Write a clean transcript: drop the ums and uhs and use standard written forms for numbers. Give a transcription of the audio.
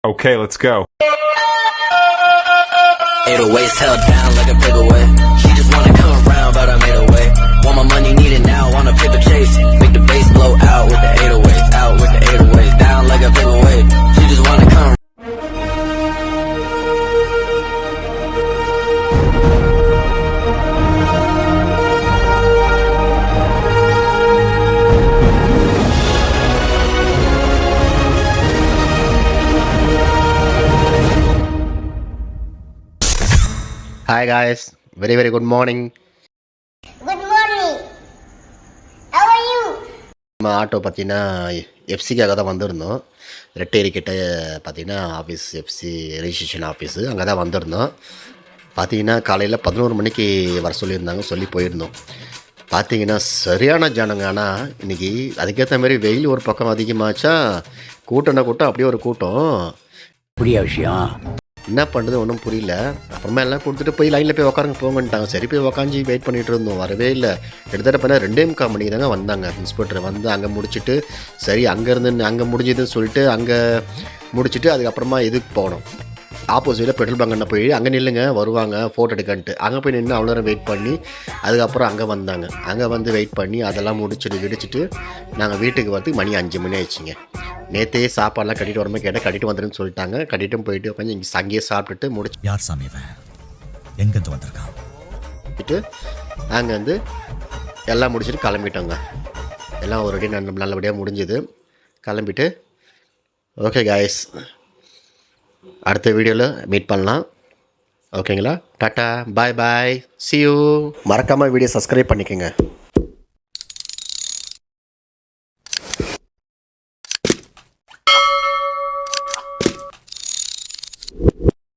Okay, let's go. 808s held down like a paperweight. She just wanna come around, but I made her wait. Want my money, need it now, on a paper chase. Make the bass blow out with the 808s, out with the 808s, down like a paperweight. She just wanna come. Hi guys, very good morning. Good morning. How are you? நம்ம auto பார்த்தீங்கன்னா எஃப்சிக்காக தான் வந்திருந்தோம். ரெட்டேரி கிட்ட பார்த்தீங்கன்னா office FC registration office அங்கே தான் வந்திருந்தோம். பார்த்தீங்கன்னா காலையில் 11 மணிக்கு வர சொல்லியிருந்தாங்க, சொல்லி போயிருந்தோம். பார்த்தீங்கன்னா சரியான ஜனங்க. ஆனால் இன்றைக்கி அதுக்கேற்ற மாதிரி வெயில் ஒரு பக்கம் அதிகமாச்சா, கூட்டம்னா கூட்டம், அப்படியே ஒரு கூட்டம். புரிய விஷயம் என்ன பண்ணுறது ஒன்றும் புரியல. அப்புறமா எல்லாம் கொடுத்துட்டு போய் லைனில் போய் உட்காருங்க போங்கன்ட்டாங்க. சரி போய் உக்காஞ்சி வெயிட் பண்ணிகிட்டு இருந்தோம். வரவே இல்லை. கிட்டத்தட்ட பண்ண 2:45 மணிக்கு தாங்க வந்தாங்க. இன்ஸ்பெக்டர் வந்து அங்கே முடிச்சுட்டு, சரி அங்கேருந்து அங்கே முடிஞ்சதுன்னு சொல்லிட்டு அங்கே முடிச்சுட்டு அதுக்கப்புறமா இதுக்கு போனோம். ஆப்போசிட்டில் பெட்ரோல் பங்க் போய் அங்கே நில்லுங்க வருவாங்க ஃபோட்டோ எடுக்கன்ட்டு அங்கே போய் நின்று அவ்வளோ நேரம் வெயிட் பண்ணி அதுக்கப்புறம் அங்கே வந்தாங்க. அங்கே வந்து வெயிட் பண்ணி அதெல்லாம் முடிச்சுட்டு நாங்கள் வீட்டுக்கு வரதுக்கு மணி 5 மணி ஆயிடுச்சிங்க. நேற்றே சாப்பாடெலாம் கட்டிட்டு வரமே கேட்டால் கட்டிட்டு வந்துடுன்னு சொல்லிட்டாங்க. கட்டிட்டும் போயிட்டு உட்காந்து இங்கே அங்கேயே சாப்பிட்டுட்டு முடிச்சு யார் சாமி எங்கேருந்து வந்திருக்கான் அங்கே வந்து எல்லாம் முடிச்சுட்டு கிளம்பிட்டோங்க. எல்லாம் ஒரு அடி நல்லபடியாக முடிஞ்சுது. கிளம்பிட்டு ஓகே காய்ஸ், அடுத்த வீடியோவில் மீட் பண்ணலாம். ஓகேங்களா? Tata, bye bye, see you. மறக்காமல் வீடியோ சப்ஸ்கிரைப் பண்ணிக்கோங்க.